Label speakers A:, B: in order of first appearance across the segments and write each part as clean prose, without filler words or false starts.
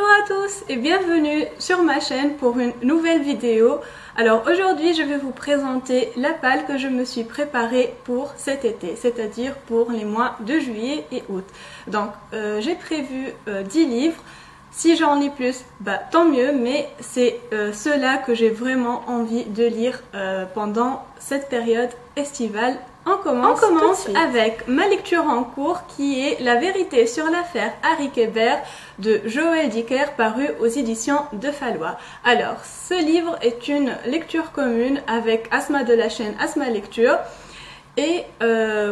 A: Bonjour à tous et bienvenue sur ma chaîne pour une nouvelle vidéo. Alors aujourd'hui je vais vous présenter la palle que je me suis préparée pour cet été, c'est-à-dire pour les mois de juillet et août. Donc j'ai prévu 10 livres. Si j'en lis plus, tant mieux, mais c'est ceux-là que j'ai vraiment envie de lire pendant cette période estivale. On commence avec ma lecture en cours qui est La vérité sur l'affaire Harry Kéber de Joël Dicker, paru aux éditions de Fallois. Alors, ce livre est une lecture commune avec Asma de la chaîne Asma Lecture. Et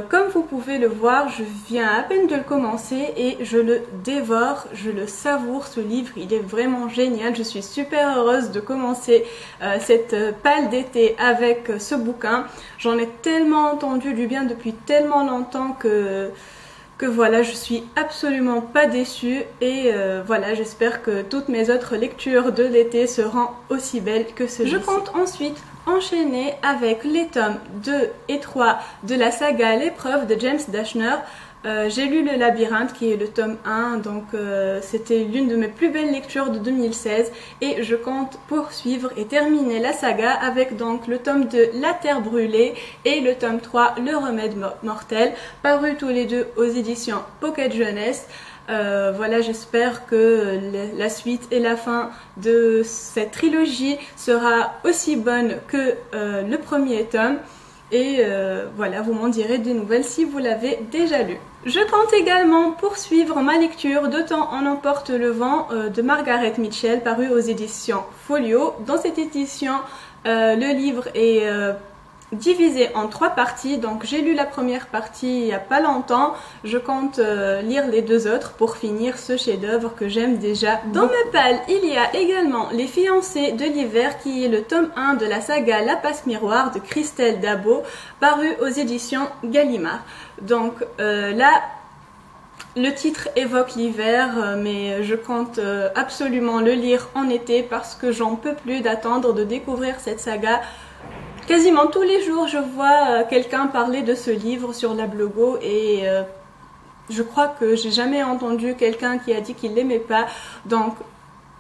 A: comme vous pouvez le voir, je viens à peine de le commencer et je le dévore, je le savoure ce livre, il est vraiment génial. Je suis super heureuse de commencer cette palle d'été avec ce bouquin. J'en ai tellement entendu du bien depuis tellement longtemps que voilà, je suis absolument pas déçue et voilà, j'espère que toutes mes autres lectures de l'été seront aussi belles que celui-ci. Je compte ensuite enchaîner avec les tomes 2 et 3 de la saga L'épreuve de James Dashner. J'ai lu Le Labyrinthe qui est le tome 1, donc c'était l'une de mes plus belles lectures de 2016 et je compte poursuivre et terminer la saga avec donc le tome 2 La Terre brûlée et le tome 3 Le Remède mortel, parus tous les deux aux éditions Pocket Jeunesse. Voilà, j'espère que la suite et la fin de cette trilogie sera aussi bonne que le premier tome. Et voilà, vous m'en direz des nouvelles si vous l'avez déjà lu. Je compte également poursuivre ma lecture de Temps en emporte le vent de Margaret Mitchell, paru aux éditions Folio. Dans cette édition, le livre est divisé en 3 parties, donc j'ai lu la première partie il n'y a pas longtemps, je compte lire les 2 autres pour finir ce chef-d'œuvre que j'aime déjà. Dans ma palle, il y a également Les fiancés de l'hiver qui est le tome 1 de la saga La Passe-Miroir de Christelle Dabo, paru aux éditions Gallimard. Donc là, le titre évoque l'hiver, mais je compte absolument le lire en été parce que j'en peux plus d'attendre de découvrir cette saga. Quasiment tous les jours, je vois quelqu'un parler de ce livre sur la blogo et je crois que j'ai jamais entendu quelqu'un qui a dit qu'il l'aimait pas. Donc,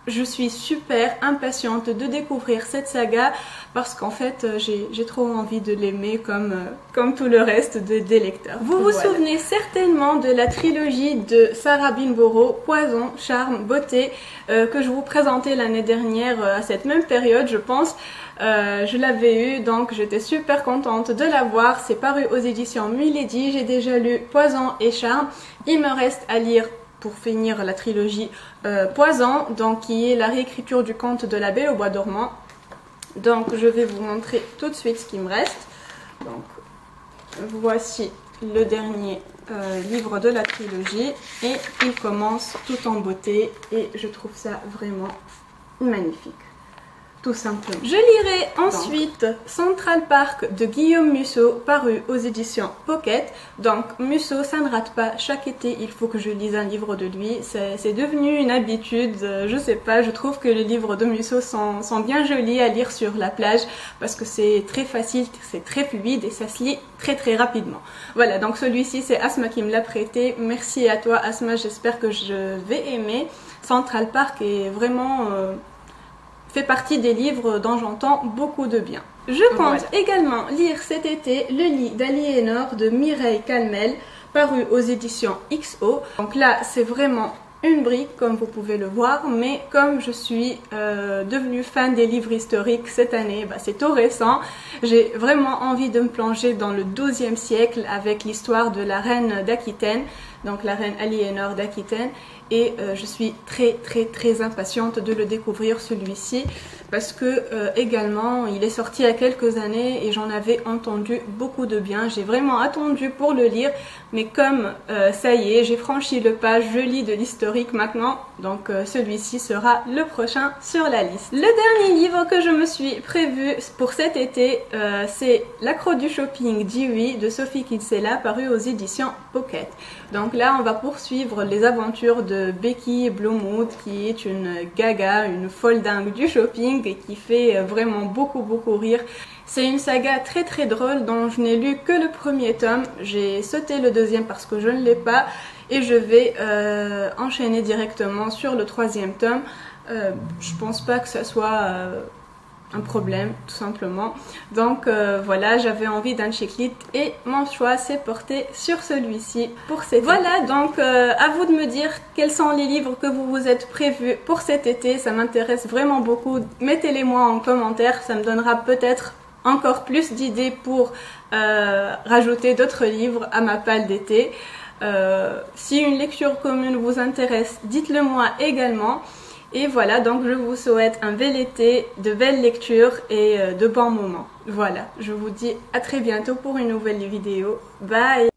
A: je suis super impatiente de découvrir cette saga parce qu'en fait, j'ai trop envie de l'aimer comme tout le reste des lecteurs. Vous vous souvenez certainement de la trilogie de Sarah Binborough, Poison, Charme, Beauté, que je vous présentais l'année dernière à cette même période, je pense. Je l'avais eu, donc j'étais super contente de l'avoir. C'est paru aux éditions Milady. J'ai déjà lu Poison et Charme. Il me reste à lire pour finir la trilogie Poison, donc qui est la réécriture du conte de la Belle au bois dormant. Donc je vais vous montrer tout de suite ce qui me reste. Donc voici le dernier livre de la trilogie et il commence tout en beauté et je trouve ça vraiment magnifique. Tout simplement. Je lirai ensuite Central Park de Guillaume Musso, paru aux éditions Pocket. Donc Musso, ça ne rate pas. Chaque été, il faut que je lise un livre de lui. C'est devenu une habitude. Je sais pas, je trouve que les livres de Musso sont bien jolis à lire sur la plage parce que c'est très facile, c'est très fluide et ça se lit très très rapidement. Voilà, donc celui-ci, c'est Asma qui me l'a prêté. Merci à toi Asma, j'espère que je vais aimer. Central Park est vraiment... fait partie des livres dont j'entends beaucoup de bien. Je compte également lire cet été Le lit d'Aliénor de Mireille Calmel, paru aux éditions XO. Donc là, c'est vraiment une brique, comme vous pouvez le voir, mais comme je suis devenue fan des livres historiques cette année, c'est tout récent, j'ai vraiment envie de me plonger dans le XIIe siècle avec l'histoire de la reine d'Aquitaine, donc la reine Aliénor d'Aquitaine, et je suis très impatiente de le découvrir celui-ci parce que également il est sorti il y a quelques années et j'en avais entendu beaucoup de bien. J'ai vraiment attendu pour le lire, mais comme ça y est, j'ai franchi le pas, je lis de l'historique maintenant, donc celui-ci sera le prochain sur la liste. Le dernier livre que je me suis prévu pour cet été, c'est L'accro du shopping d'Iwi de Sophie Kinsella, paru aux éditions Pocket. Donc là, on va poursuivre les aventures de de Becky Bloomwood, qui est une gaga, une folle dingue du shopping et qui fait vraiment beaucoup rire. C'est une saga très drôle dont je n'ai lu que le premier tome. J'ai sauté le deuxième parce que je ne l'ai pas et je vais enchaîner directement sur le troisième tome. Je pense pas que ça soit un problème, tout simplement. Donc voilà, j'avais envie d'un chick-lit et mon choix s'est porté sur celui-ci pour cet été. Voilà, donc à vous de me dire quels sont les livres que vous vous êtes prévus pour cet été. Ça m'intéresse vraiment beaucoup. Mettez-les moi en commentaire, ça me donnera peut-être encore plus d'idées pour rajouter d'autres livres à ma palle d'été. Si une lecture commune vous intéresse, dites-le moi également. Et voilà, donc je vous souhaite un bel été, de belles lectures et de bons moments. Voilà, je vous dis à très bientôt pour une nouvelle vidéo. Bye!